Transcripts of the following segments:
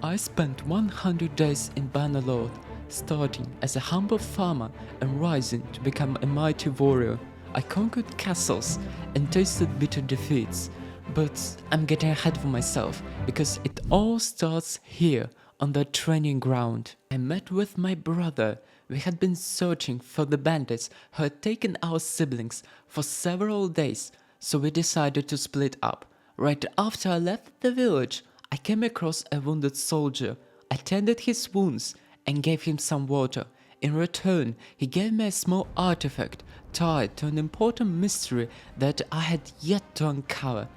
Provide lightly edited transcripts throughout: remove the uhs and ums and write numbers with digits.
I spent 100 days in Bannerlord, starting as a humble farmer and rising to become a mighty warrior. I conquered castles and tasted bitter defeats, but I'm getting ahead of myself because it all starts here on the training ground. I met with my brother. We had been searching for the bandits who had taken our siblings for several days, so we decided to split up. Right after I left the village, I came across a wounded soldier. I tended his wounds and gave him some water. In return, he gave me a small artifact tied to an important mystery that I had yet to uncover.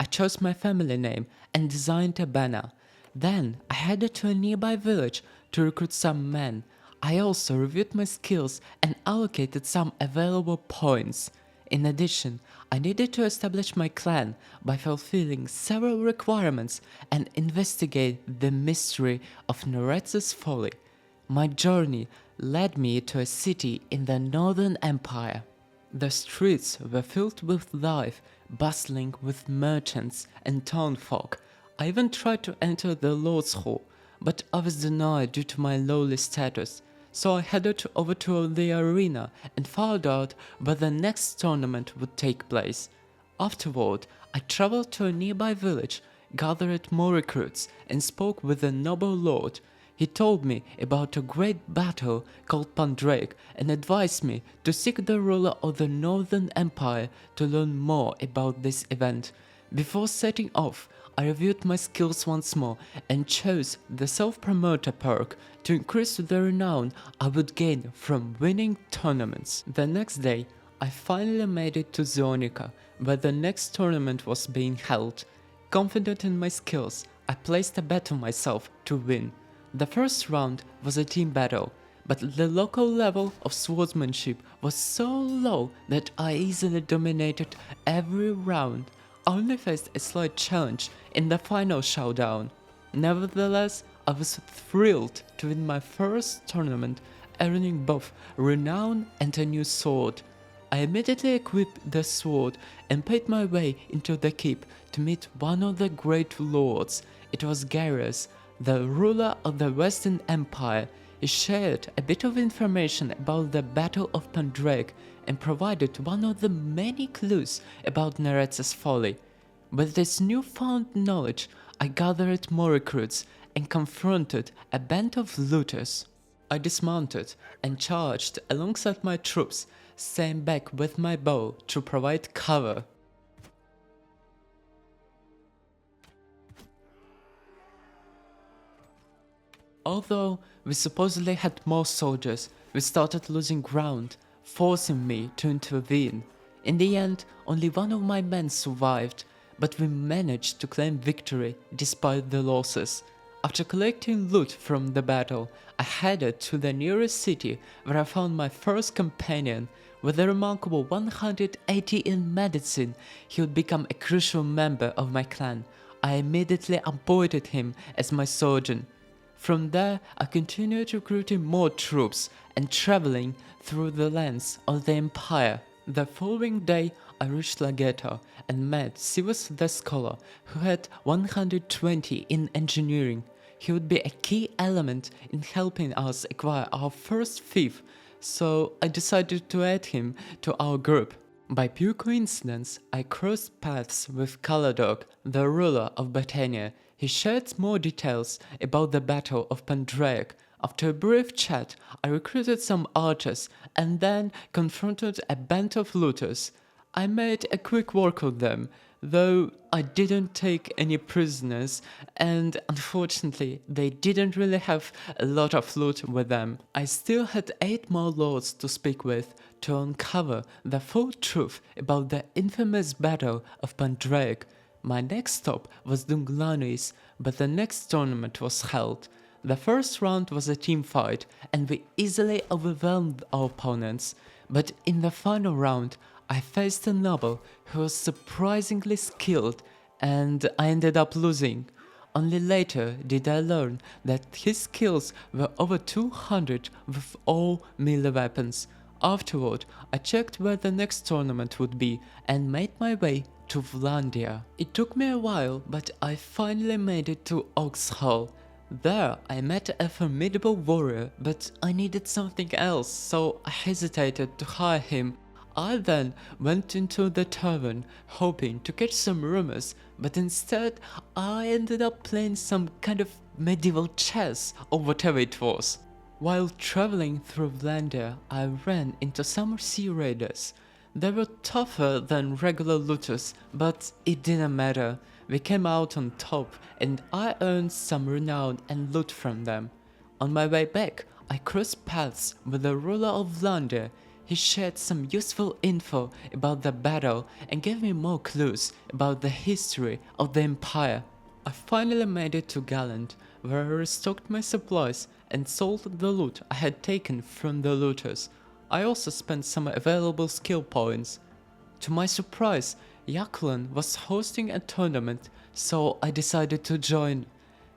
I chose my family name and designed a banner. Then I headed to a nearby village to recruit some men. I also reviewed my skills and allocated some available points. In addition, I needed to establish my clan by fulfilling several requirements and investigate the mystery of Neretz's folly. My journey led me to a city in the Northern Empire. The streets were filled with life, bustling with merchants and townfolk. I even tried to enter the Lord's Hall, but I was denied due to my lowly status. So I headed over to the arena and found out where the next tournament would take place. Afterward, I traveled to a nearby village, gathered more recruits, and spoke with the noble lord. He told me about a great battle called Pandrake and advised me to seek the ruler of the Northern Empire to learn more about this event. Before setting off, I reviewed my skills once more and chose the self-promoter perk to increase the renown I would gain from winning tournaments. The next day, I finally made it to Zionica, where the next tournament was being held. Confident in my skills, I placed a bet on myself to win. The first round was a team battle, but the local level of swordsmanship was so low that I easily dominated every round. I only faced a slight challenge in the final showdown. Nevertheless, I was thrilled to win my first tournament, earning both renown and a new sword. I immediately equipped the sword and paid my way into the keep to meet one of the great lords. It was Garrus, the ruler of the Western Empire. He shared a bit of information about the Battle of Pandrake and provided one of the many clues about Neretz's folly. With this newfound knowledge, I gathered more recruits and confronted a band of looters. I dismounted and charged alongside my troops, staying back with my bow to provide cover. Although we supposedly had more soldiers, we started losing ground, forcing me to intervene. In the end, only one of my men survived, but we managed to claim victory despite the losses. After collecting loot from the battle, I headed to the nearest city where I found my first companion. With a remarkable 180 in medicine, he would become a crucial member of my clan. I immediately appointed him as my surgeon. From there, I continued recruiting more troops and traveling through the lands of the Empire. The following day, I reached Lageta and met Sivas the Scholar, who had 120 in engineering. He would be a key element in helping us acquire our first fief, so I decided to add him to our group. By pure coincidence, I crossed paths with Caladog, the ruler of Battania. He shared more details about the Battle of Pandrake. After a brief chat, I recruited some archers and then confronted a band of looters. I made a quick work of them, though I didn't take any prisoners, and unfortunately they didn't really have a lot of loot with them. I still had 8 more lords to speak with to uncover the full truth about the infamous Battle of Pandrake. My next stop was Dunglanis, but the next tournament was held. The first round was a team fight, and we easily overwhelmed our opponents, but in the final round, I faced a noble who was surprisingly skilled, and I ended up losing. Only later did I learn that his skills were over 200 with all melee weapons. Afterward, I checked where the next tournament would be and made my way to Vlandia. It took me a while, but I finally made it to Oxhall. There, I met a formidable warrior, but I needed something else, so I hesitated to hire him. I then went into the tavern, hoping to catch some rumors, but instead I ended up playing some kind of medieval chess or whatever it was. While traveling through Vlandia, I ran into some sea raiders. They were tougher than regular looters, but it didn't matter. We came out on top and I earned some renown and loot from them. On my way back, I crossed paths with the ruler of Vlandia. He shared some useful info about the battle and gave me more clues about the history of the empire. I finally made it to Gallant, where I restocked my supplies and sold the loot I had taken from the looters. I also spent some available skill points. To my surprise, Yaklan was hosting a tournament, so I decided to join.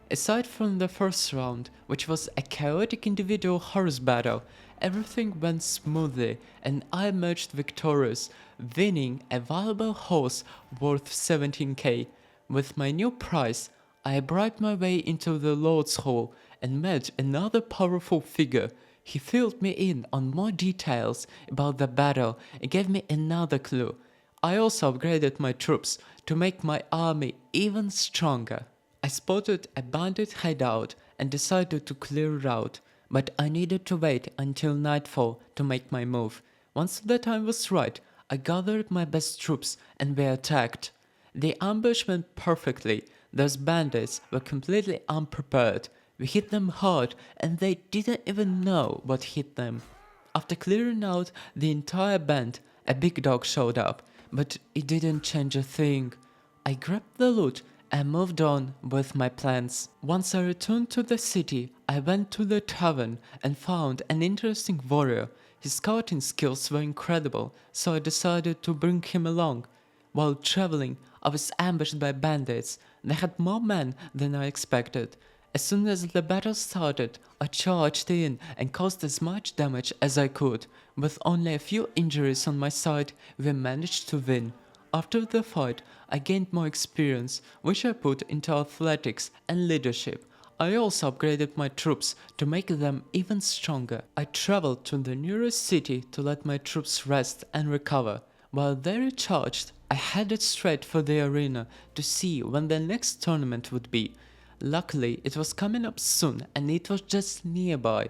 Aside from the first round, which was a chaotic individual horse battle, everything went smoothly and I emerged victorious, winning a valuable horse worth 17k. With my new prize, I bribed my way into the Lord's Hall and met another powerful figure. He filled me in on more details about the battle and gave me another clue. I also upgraded my troops to make my army even stronger. I spotted a bandit hideout and decided to clear it out, but I needed to wait until nightfall to make my move. Once the time was right, I gathered my best troops and we attacked. The ambush went perfectly. Those bandits were completely unprepared. We hit them hard and they didn't even know what hit them. After clearing out the entire band, a big dog showed up, but it didn't change a thing. I grabbed the loot and moved on with my plans. Once I returned to the city, I went to the tavern and found an interesting warrior. His scouting skills were incredible, so I decided to bring him along. While traveling, I was ambushed by bandits. They had more men than I expected. As soon as the battle started, I charged in and caused as much damage as I could. With only a few injuries on my side, we managed to win. After the fight, I gained more experience, which I put into athletics and leadership. I also upgraded my troops to make them even stronger. I traveled to the nearest city to let my troops rest and recover. While they recharged, I headed straight for the arena to see when the next tournament would be. Luckily, it was coming up soon and it was just nearby.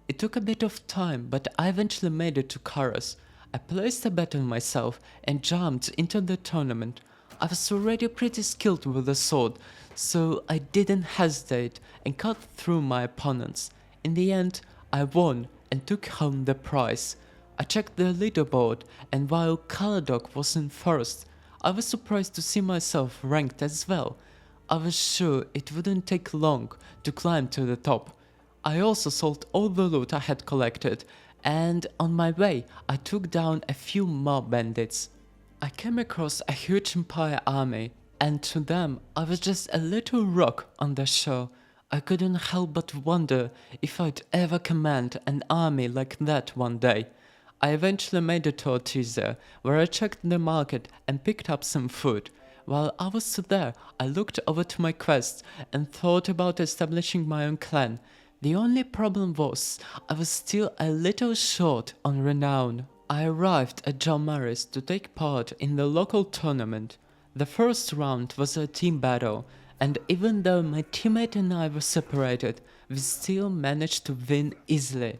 It took a bit of time, but I eventually made it to Karas. I placed a bet on myself and jumped into the tournament. I was already pretty skilled with the sword, so I didn't hesitate and cut through my opponents. In the end, I won and took home the prize. I checked the leaderboard, and while Caladog was in first, I was surprised to see myself ranked as well. I was sure it wouldn't take long to climb to the top. I also sold all the loot I had collected, and on my way I took down a few mob bandits. I came across a huge Empire army, and to them I was just a little rock on the shore. I couldn't help but wonder if I'd ever command an army like that one day. I eventually made it to Ortiza, where I checked the market and picked up some food. While I was there, I looked over to my quest and thought about establishing my own clan. The only problem was, I was still a little short on renown. I arrived at Jalmaris to take part in the local tournament. The first round was a team battle, and even though my teammate and I were separated, we still managed to win easily.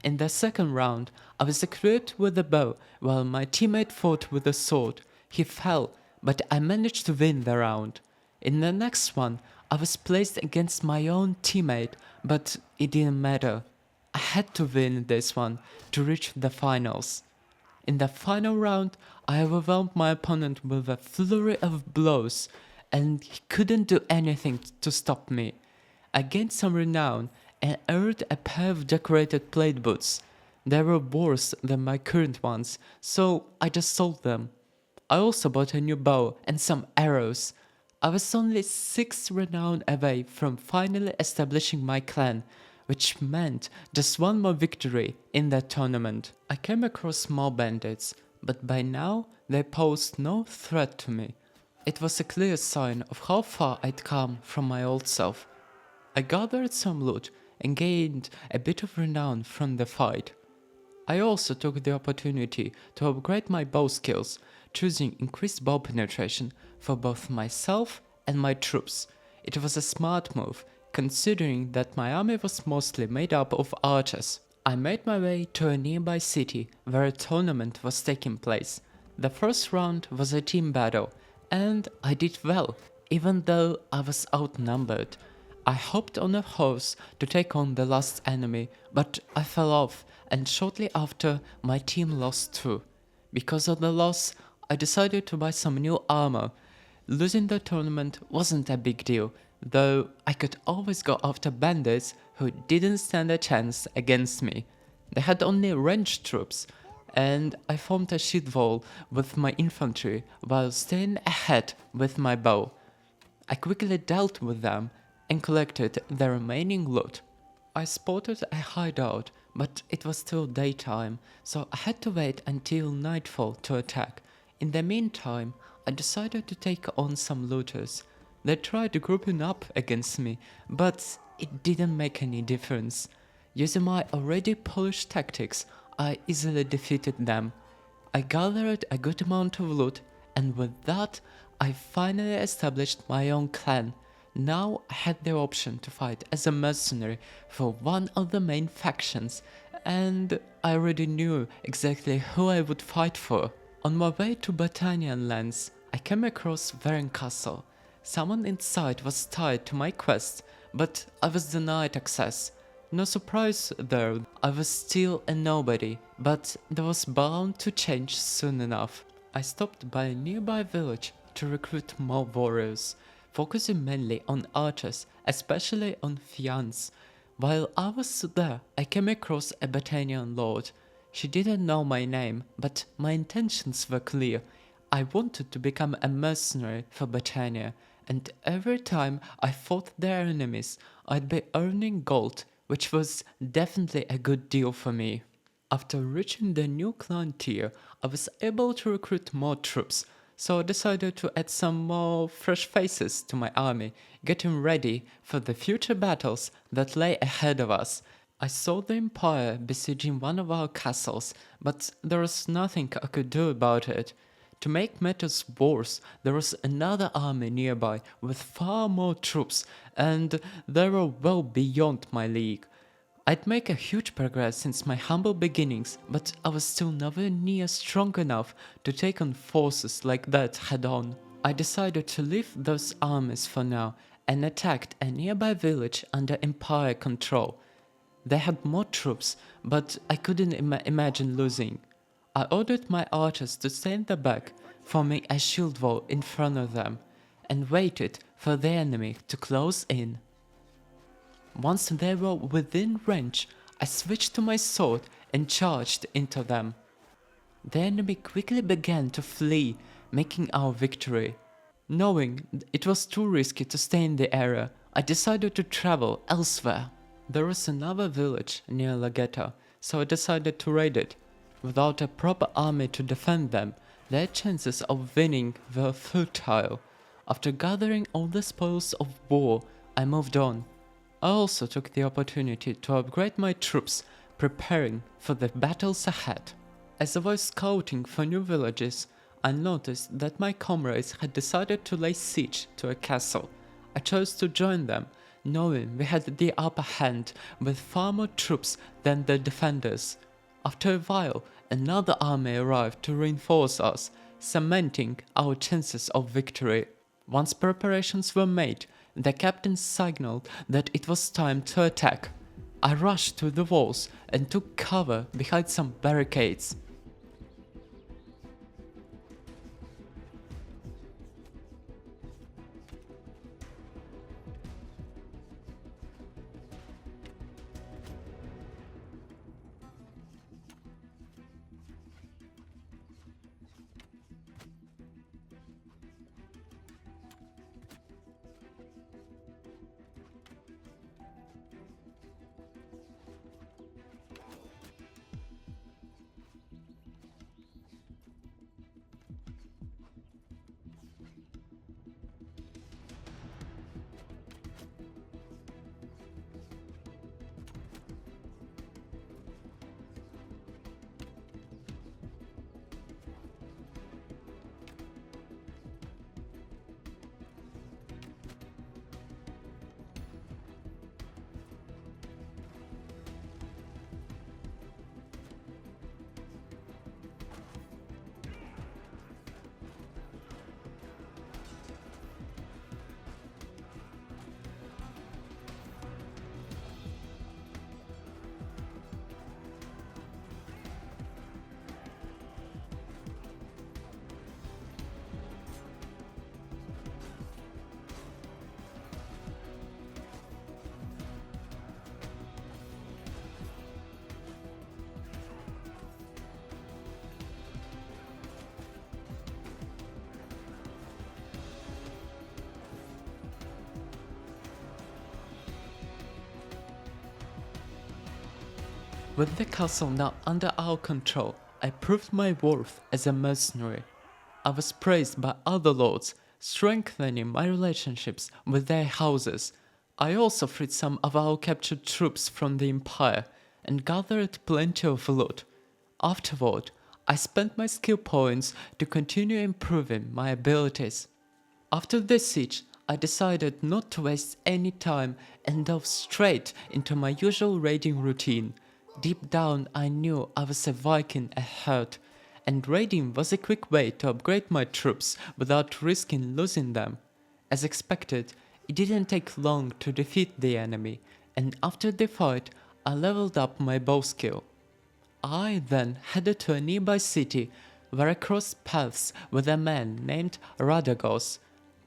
In the second round, I was equipped with a bow, while my teammate fought with a sword. He fell, but I managed to win the round. In the next one, I was placed against my own teammate, but it didn't matter. I had to win this one to reach the finals. In the final round, I overwhelmed my opponent with a flurry of blows, and he couldn't do anything to stop me. I gained some renown and earned a pair of decorated plate boots. They were worse than my current ones, so I just sold them. I also bought a new bow and some arrows. I was only 6 renown away from finally establishing my clan, which meant just one more victory in that tournament. I came across more bandits, but by now they posed no threat to me. It was a clear sign of how far I'd come from my old self. I gathered some loot and gained a bit of renown from the fight. I also took the opportunity to upgrade my bow skills, choosing increased bow penetration for both myself and my troops. It was a smart move, considering that my army was mostly made up of archers. I made my way to a nearby city where a tournament was taking place. The first round was a team battle, and I did well, even though I was outnumbered. I hopped on a horse to take on the last enemy, but I fell off, and shortly after, my team lost too. Because of the loss, I decided to buy some new armor. Losing the tournament wasn't a big deal, though I could always go after bandits who didn't stand a chance against me. They had only ranged troops, and I formed a shield wall with my infantry while staying ahead with my bow. I quickly dealt with them and collected the remaining loot. I spotted a hideout, but it was still daytime, so I had to wait until nightfall to attack. In the meantime, I decided to take on some looters. They tried grouping up against me, but it didn't make any difference. Using my already polished tactics, I easily defeated them. I gathered a good amount of loot, and with that, I finally established my own clan. Now I had the option to fight as a mercenary for one of the main factions, and I already knew exactly who I would fight for. On my way to Battanian lands, I came across Varen Castle. Someone inside was tied to my quest, but I was denied access. No surprise there, I was still a nobody, but that was bound to change soon enough. I stopped by a nearby village to recruit more warriors, focusing mainly on archers, especially on Fians. While I was there, I came across a Battanian lord. She didn't know my name, but my intentions were clear. I wanted to become a mercenary for Battania, and every time I fought their enemies, I'd be earning gold, which was definitely a good deal for me. After reaching the new clan tier, I was able to recruit more troops, so I decided to add some more fresh faces to my army, getting ready for the future battles that lay ahead of us. I saw the Empire besieging one of our castles, but there was nothing I could do about it. To make matters worse, there was another army nearby with far more troops, and they were well beyond my league. I'd make a huge progress since my humble beginnings, but I was still nowhere near strong enough to take on forces like that head on. I decided to leave those armies for now and attacked a nearby village under Empire control. They had more troops, but I couldn't imagine losing. I ordered my archers to stay in the back, forming a shield wall in front of them, and waited for the enemy to close in. Once they were within range, I switched to my sword and charged into them. The enemy quickly began to flee, making our victory. Knowing it was too risky to stay in the area, I decided to travel elsewhere. There was another village near Lagetta, so I decided to raid it. Without a proper army to defend them, their chances of winning were futile. After gathering all the spoils of war, I moved on. I also took the opportunity to upgrade my troops, preparing for the battles ahead. As I was scouting for new villages, I noticed that my comrades had decided to lay siege to a castle. I chose to join them, knowing we had the upper hand with far more troops than the defenders. After a while, another army arrived to reinforce us, cementing our chances of victory. Once preparations were made, the captain signaled that it was time to attack. I rushed to the walls and took cover behind some barricades. With the castle now under our control, I proved my worth as a mercenary. I was praised by other lords, strengthening my relationships with their houses. I also freed some of our captured troops from the Empire and gathered plenty of loot. Afterward, I spent my skill points to continue improving my abilities. After the siege, I decided not to waste any time and dove straight into my usual raiding routine. Deep down I knew I was a Viking at heart, and raiding was a quick way to upgrade my troops without risking losing them. As expected, it didn't take long to defeat the enemy, and after the fight I leveled up my bow skill. I then headed to a nearby city where I crossed paths with a man named Radagos.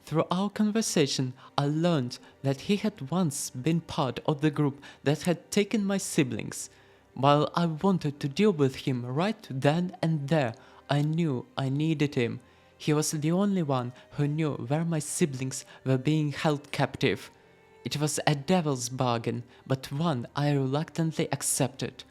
Through our conversation, I learned that he had once been part of the group that had taken my siblings. While I wanted to deal with him right then and there, I knew I needed him. He was the only one who knew where my siblings were being held captive. It was a devil's bargain, but one I reluctantly accepted.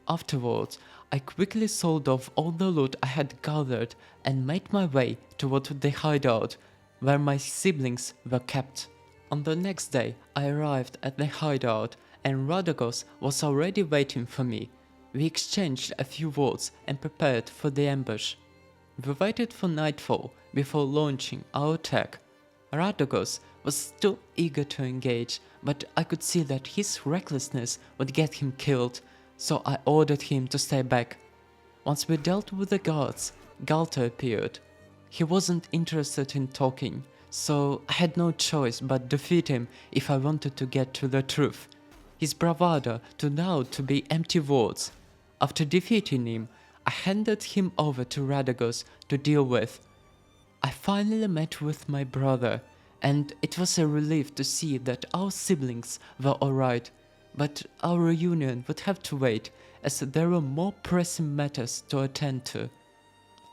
Afterwards, I quickly sold off all the loot I had gathered and made my way toward the hideout, where my siblings were kept. On the next day, I arrived at the hideout and Radagos was already waiting for me. We exchanged a few words and prepared for the ambush. We waited for nightfall before launching our attack. Radagos was still eager to engage, but I could see that his recklessness would get him killed, so I ordered him to stay back. Once we dealt with the guards, Galter appeared. He wasn't interested in talking, so I had no choice but defeat him if I wanted to get to the truth. His bravado turned out to be empty words. After defeating him, I handed him over to Radagos to deal with. I finally met with my brother, and it was a relief to see that our siblings were alright, but our reunion would have to wait as there were more pressing matters to attend to.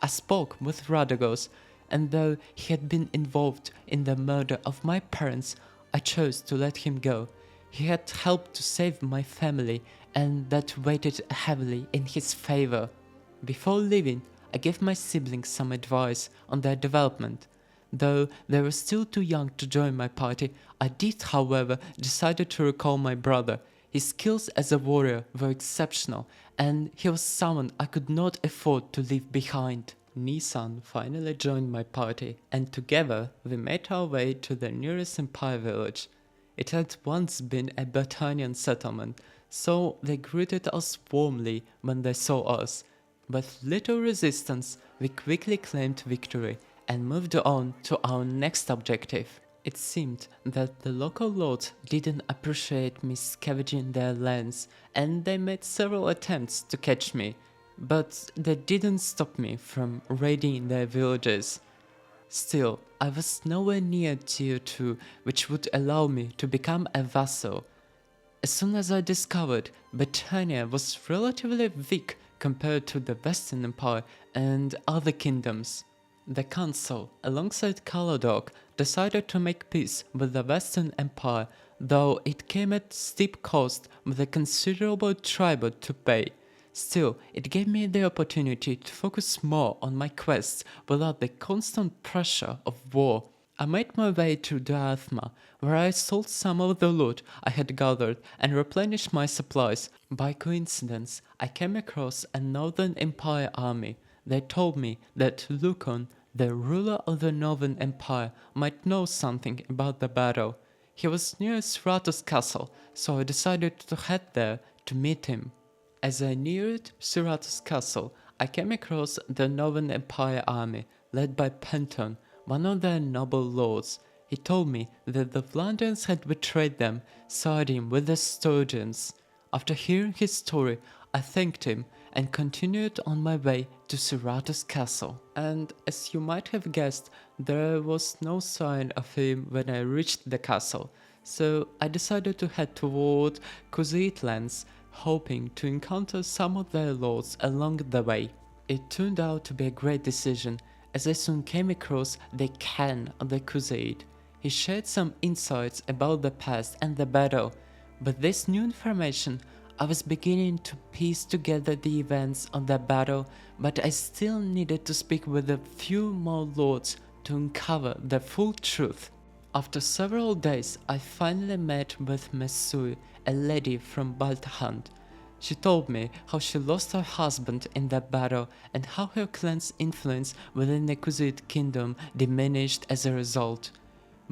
I spoke with Radagos, and though he had been involved in the murder of my parents, I chose to let him go. He had helped to save my family, and that weighted heavily in his favor. Before leaving, I gave my siblings some advice on their development. Though they were still too young to join my party, I did, however, decide to recall my brother. His skills as a warrior were exceptional, and he was someone I could not afford to leave behind. Nissan finally joined my party, and together we made our way to the nearest Empire village. It had once been a Britanian settlement, so they greeted us warmly when they saw us. With little resistance, we quickly claimed victory and moved on to our next objective. It seemed that the local lords didn't appreciate me scavenging their lands, and they made several attempts to catch me, but that didn't stop me from raiding their villages. Still, I was nowhere near tier 2, which would allow me to become a vassal. As soon as I discovered Britannia was relatively weak compared to the Western Empire and other kingdoms, the council, alongside Caladog, decided to make peace with the Western Empire, though it came at steep cost with a considerable tribute to pay. Still, it gave me the opportunity to focus more on my quests without the constant pressure of war. I made my way to Diathma, where I sold some of the loot I had gathered and replenished my supplies. By coincidence, I came across a Northern Empire army. They told me that Lukon, the ruler of the Northern Empire, might know something about the battle. He was near Siratos Castle, so I decided to head there to meet him. As I neared Siratos Castle, I came across the Northern Empire army, led by Penton, one of their noble lords. He told me that the Vlanders had betrayed them, siding with the Sturgeons. After hearing his story, I thanked him and continued on my way to Siratos Castle. And as you might have guessed, there was no sign of him when I reached the castle, so I decided to head toward Kuzaitlands, hoping to encounter some of their lords along the way. It turned out to be a great decision, as I soon came across the Khan of the Crusade. He shared some insights about the past and the battle. With this new information, I was beginning to piece together the events of that battle, but I still needed to speak with a few more lords to uncover the full truth. After several days, I finally met with Mesui, a lady from Baltahand. She told me how she lost her husband in that battle and how her clan's influence within the Kuzite kingdom diminished as a result.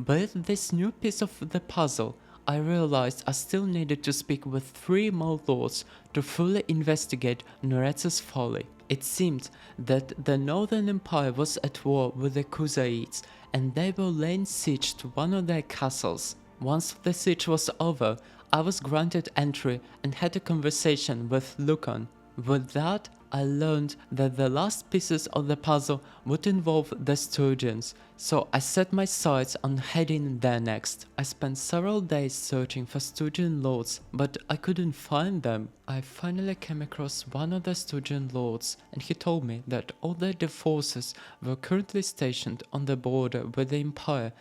With this new piece of the puzzle, I realized I still needed to speak with 3 more lords to fully investigate Nuretsa's folly. It seemed that the Northern Empire was at war with the Kuzaites and they were laying siege to one of their castles. Once the siege was over, I was granted entry and had a conversation with Lucan. With that, I learned that the last pieces of the puzzle would involve the Sturgeons, so I set my sights on heading there next. I spent several days searching for Sturgeon lords, but I couldn't find them. I finally came across one of the Sturgeon lords, and he told me that all their forces were currently stationed on the border with the Empire,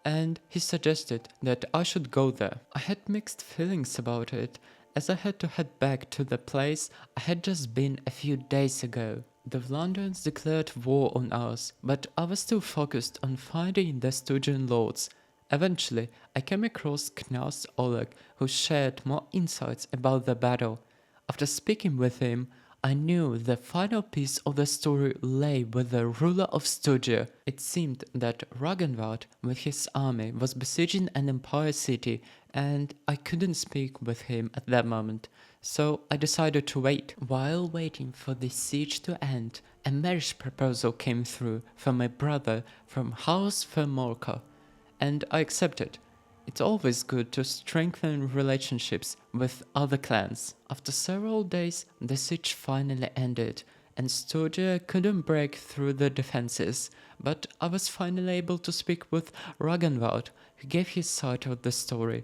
and he suggested that I should go there. I had mixed feelings about it, as I had to head back to the place I had just been a few days ago. The Vlanders declared war on us, but I was still focused on finding the Sturgeon lords. Eventually, I came across Knas Oleg, who shared more insights about the battle. After speaking with him, I knew the final piece of the story lay with the ruler of Studia. It seemed that Ragnvald with his army was besieging an empire city and I couldn't speak with him at that moment, so I decided to wait. While waiting for the siege to end, a marriage proposal came through from my brother from House Vermorka, and I accepted. It's always good to strengthen relationships with other clans. After several days, the siege finally ended, and Sturgia couldn't break through the defenses, but I was finally able to speak with Ragnvald, who gave his side of the story.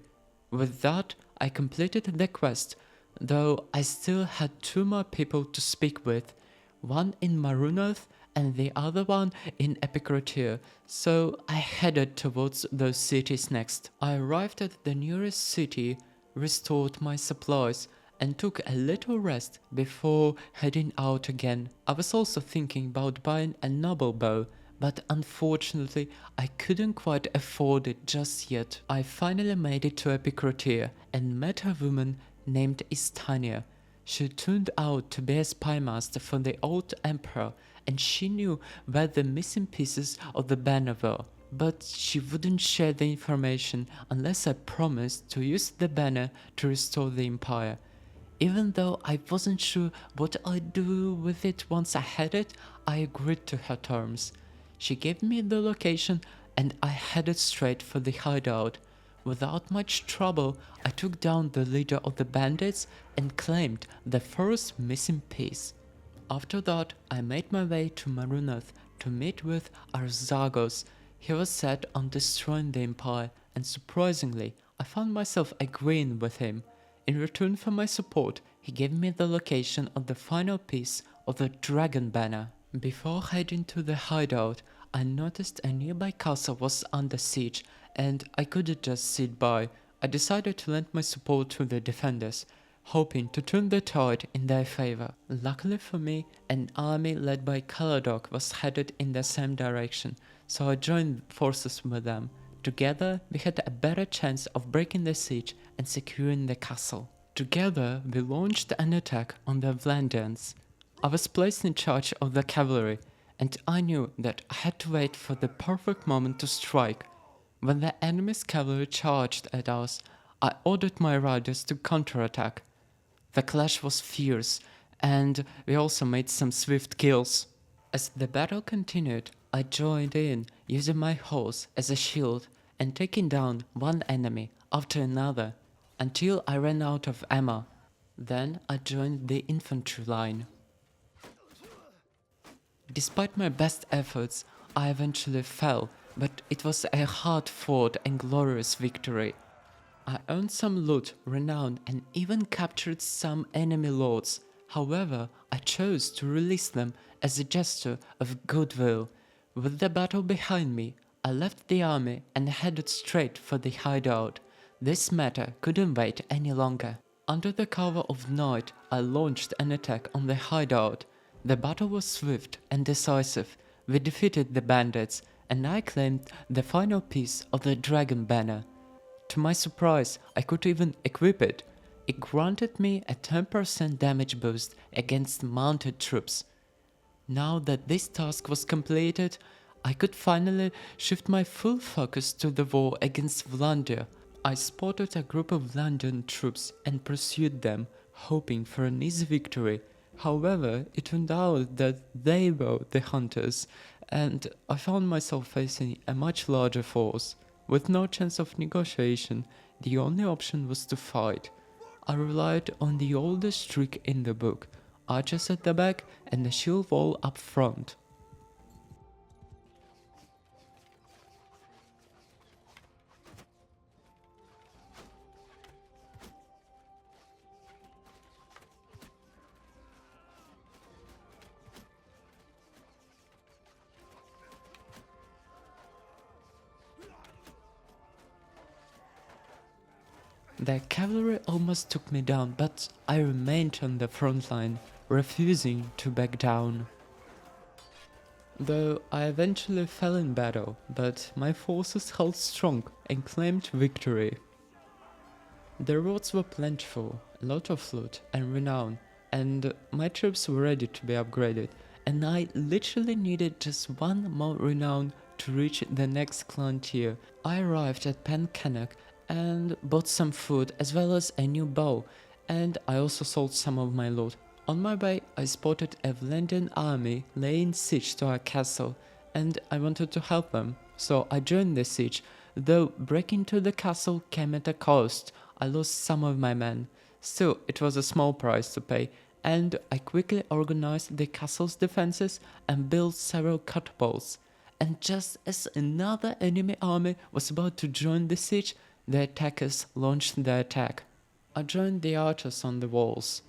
With that, I completed the quest, though I still had 2 more people to speak with, one in Marunoth and the other one in Epicrotia, so I headed towards those cities next. I arrived at the nearest city, restored my supplies, and took a little rest before heading out again. I was also thinking about buying a noble bow, but unfortunately I couldn't quite afford it just yet. I finally made it to Epicrotia and met a woman named Istania. She turned out to be a spymaster for the old emperor, and she knew where the missing pieces of the banner were. But she wouldn't share the information unless I promised to use the banner to restore the empire. Even though I wasn't sure what I'd do with it once I had it, I agreed to her terms. She gave me the location and I headed straight for the hideout. Without much trouble, I took down the leader of the bandits and claimed the first missing piece. After that, I made my way to Marunoth to meet with Arzagos. He was set on destroying the empire, and surprisingly, I found myself agreeing with him. In return for my support, he gave me the location of the final piece of the dragon banner. Before heading to the hideout, I noticed a nearby castle was under siege, and I couldn't just sit by. I decided to lend my support to the defenders, hoping to turn the tide in their favor. Luckily for me, an army led by Kaladok was headed in the same direction, so I joined forces with them. Together, we had a better chance of breaking the siege and securing the castle. Together, we launched an attack on the Vlandians. I was placed in charge of the cavalry, and I knew that I had to wait for the perfect moment to strike. When the enemy's cavalry charged at us, I ordered my riders to counterattack. The clash was fierce, and we also made some swift kills. As the battle continued, I joined in, using my horse as a shield and taking down one enemy after another until I ran out of ammo. Then I joined the infantry line. Despite my best efforts, I eventually fell, but it was a hard-fought and glorious victory. I earned some loot, renown, and even captured some enemy lords. However, I chose to release them as a gesture of goodwill. With the battle behind me, I left the army and headed straight for the hideout. This matter couldn't wait any longer. Under the cover of night, I launched an attack on the hideout. The battle was swift and decisive. We defeated the bandits, and I claimed the final piece of the dragon banner. To my surprise, I could even equip it. It granted me a 10% damage boost against mounted troops. Now that this task was completed, I could finally shift my full focus to the war against Vlandia. I spotted a group of Vlandian troops and pursued them, hoping for an easy victory. However, it turned out that they were the hunters, and I found myself facing a much larger force. With no chance of negotiation, the only option was to fight. I relied on the oldest trick in the book: archers at the back and a shield wall up front. The cavalry almost took me down, but I remained on the front line, refusing to back down. Though I eventually fell in battle, but my forces held strong and claimed victory. The rewards were plentiful, a lot of loot and renown, and my troops were ready to be upgraded, and I literally needed just one more renown to reach the next clan tier. I arrived at Pencannock and bought some food as well as a new bow, and I also sold some of my loot. On my way, I spotted a Vlandian army laying siege to our castle, and I wanted to help them, so I joined the siege, though breaking into the castle came at a cost. I lost some of my men. Still, it was a small price to pay, and I quickly organized the castle's defenses and built several catapults. And just as another enemy army was about to join the siege, the attackers launched their attack. I joined the archers on the walls.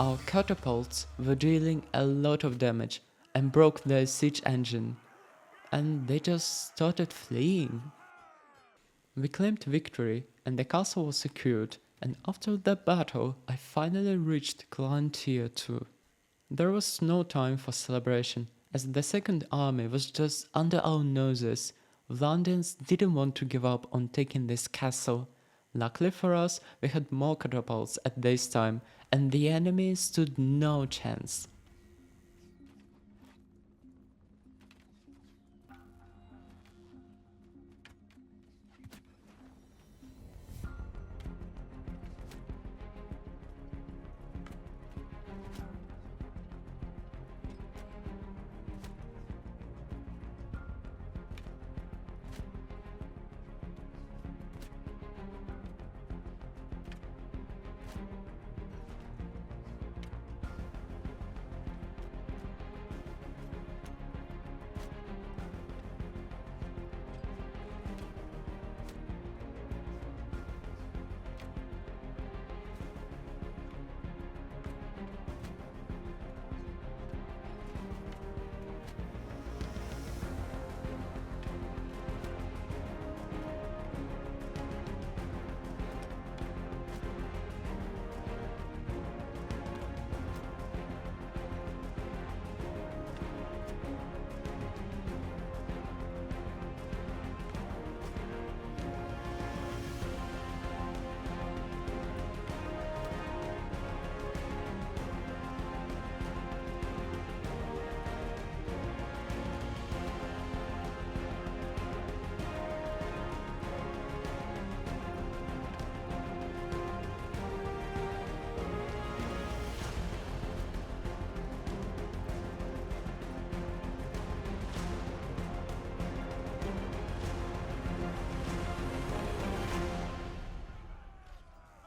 Our catapults were dealing a lot of damage and broke their siege engine, and they just started fleeing. We claimed victory and the castle was secured, and after that battle I finally reached Clan Tier 2. There was no time for celebration, as the second army was just under our noses. Vlandians didn't want to give up on taking this castle. Luckily for us, we had more catapults at this time, and the enemy stood no chance.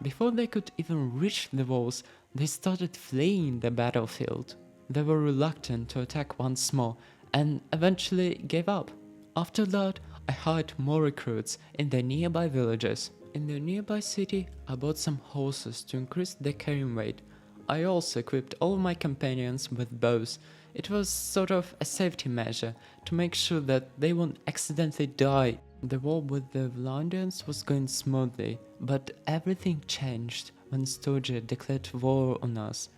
Before they could even reach the walls, they started fleeing the battlefield. They were reluctant to attack once more and eventually gave up. After that, I hired more recruits in the nearby villages. In the nearby city, I bought some horses to increase their carrying weight. I also equipped all of my companions with bows. It was sort of a safety measure to make sure that they won't accidentally die. The war with the Vlandians was going smoothly, but everything changed when Stoja declared war on us.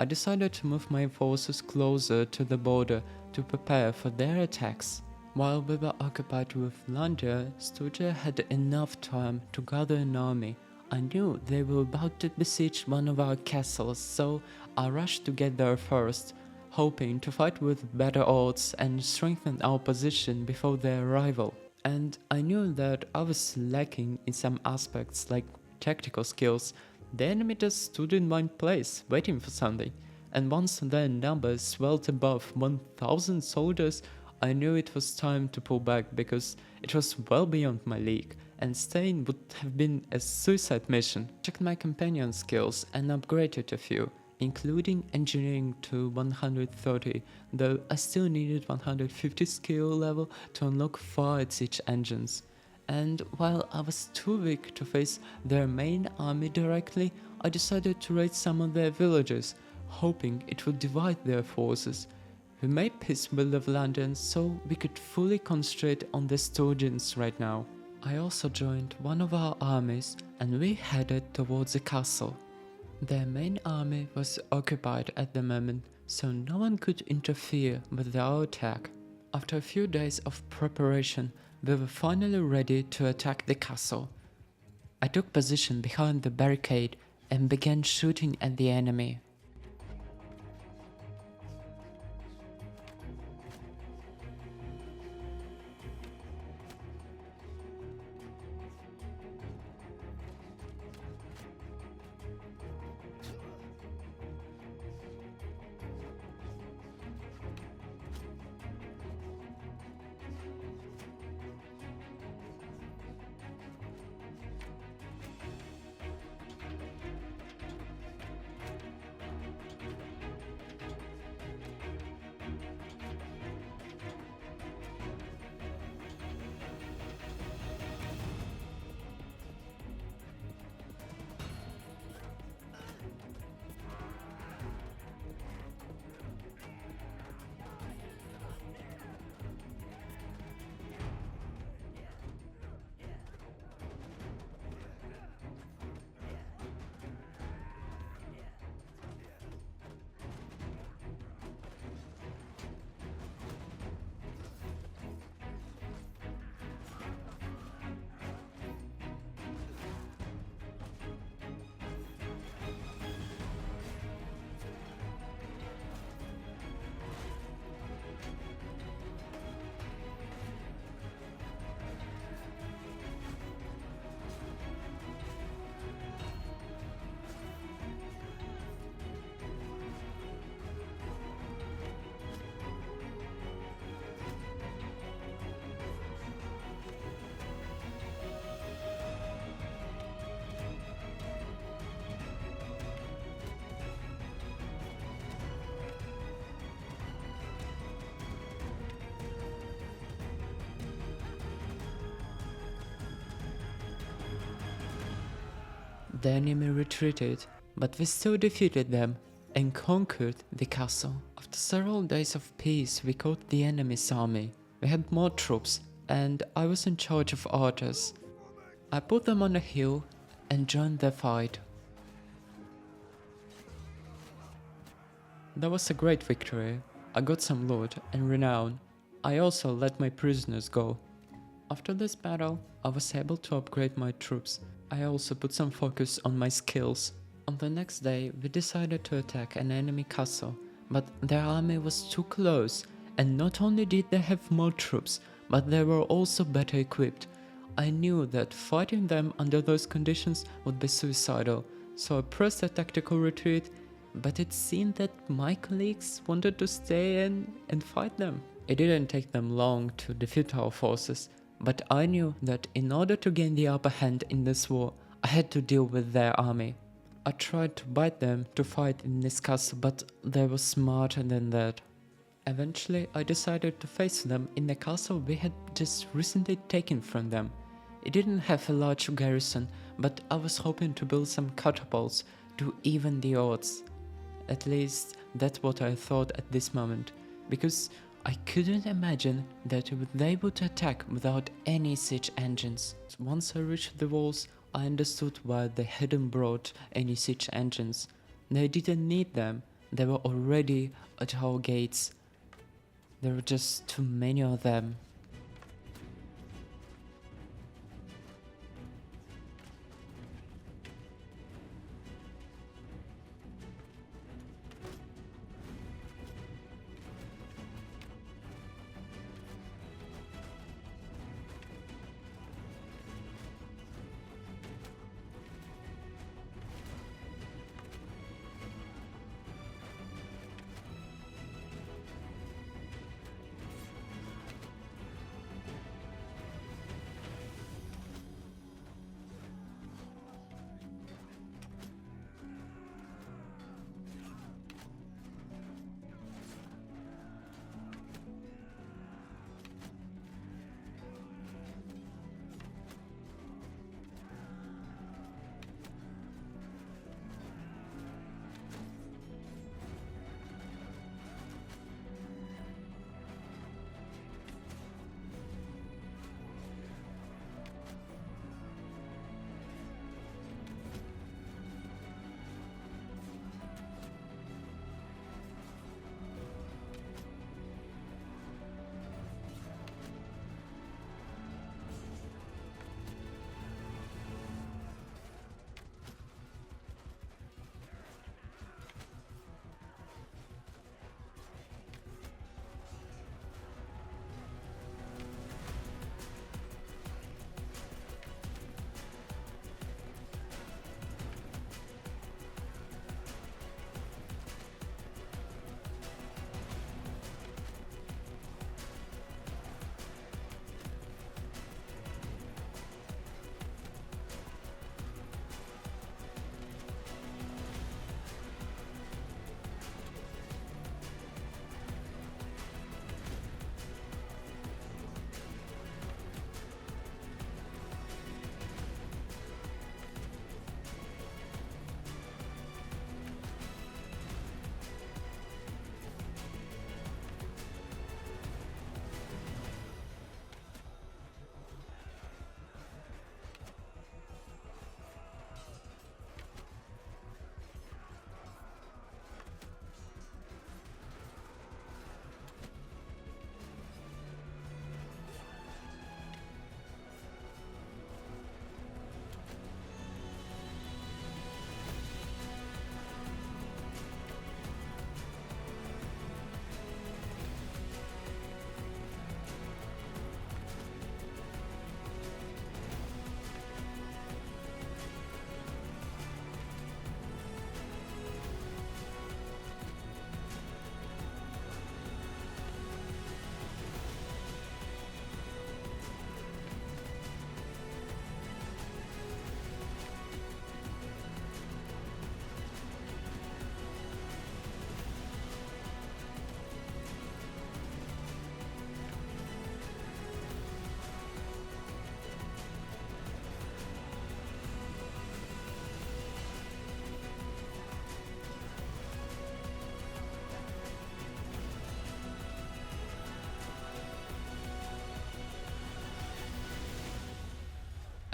I decided to move my forces closer to the border to prepare for their attacks. While we were occupied with Vlandia, Stoja had enough time to gather an army. I knew they were about to besiege one of our castles, so I rushed to get there first, hoping to fight with better odds and strengthen our position before their arrival. And I knew that I was lacking in some aspects like tactical skills. The enemy just stood in one place, waiting for something, and once their numbers swelled above 1,000 soldiers, I knew it was time to pull back because it was well beyond my league, and staying would have been a suicide mission. I checked my companion skills and upgraded a few, including engineering to 130, though I still needed 150 skill level to unlock fire siege engines. And while I was too weak to face their main army directly, I decided to raid some of their villages, hoping it would divide their forces. We made peace with the Vlandians so we could fully concentrate on the Stygians right now. I also joined one of our armies and we headed towards the castle. Their main army was occupied at the moment, so no one could interfere with our attack. After a few days of preparation, we were finally ready to attack the castle. I took position behind the barricade and began shooting at the enemy. The enemy retreated, but we still defeated them and conquered the castle. After several days of peace, we caught the enemy's army. We had more troops, and I was in charge of archers. I put them on a hill and joined the fight. That was a great victory. I got some loot and renown. I also let my prisoners go. After this battle, I was able to upgrade my troops. I also put some focus on my skills. On the next day, we decided to attack an enemy castle, but their army was too close, and not only did they have more troops, but they were also better equipped. I knew that fighting them under those conditions would be suicidal, so I pressed a tactical retreat, but it seemed that my colleagues wanted to stay and fight them. It didn't take them long to defeat our forces, but I knew that in order to gain the upper hand in this war, I had to deal with their army. I tried to bite them to fight in this castle, but they were smarter than that. Eventually, I decided to face them in the castle we had just recently taken from them. It didn't have a large garrison, but I was hoping to build some catapults to even the odds. At least, that's what I thought at this moment, because I couldn't imagine that they would attack without any siege engines. Once I reached the walls, I understood why they hadn't brought any siege engines. They didn't need them, they were already at our gates. There were just too many of them.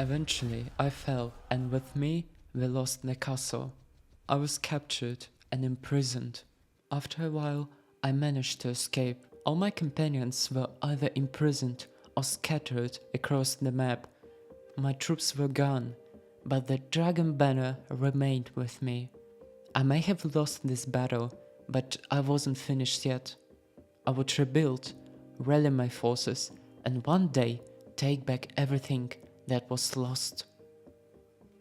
Eventually, I fell, and with me, we lost the castle. I was captured and imprisoned. After a while, I managed to escape. All my companions were either imprisoned or scattered across the map. My troops were gone, but the dragon banner remained with me. I may have lost this battle, but I wasn't finished yet. I would rebuild, rally my forces, and one day take back everything that was lost.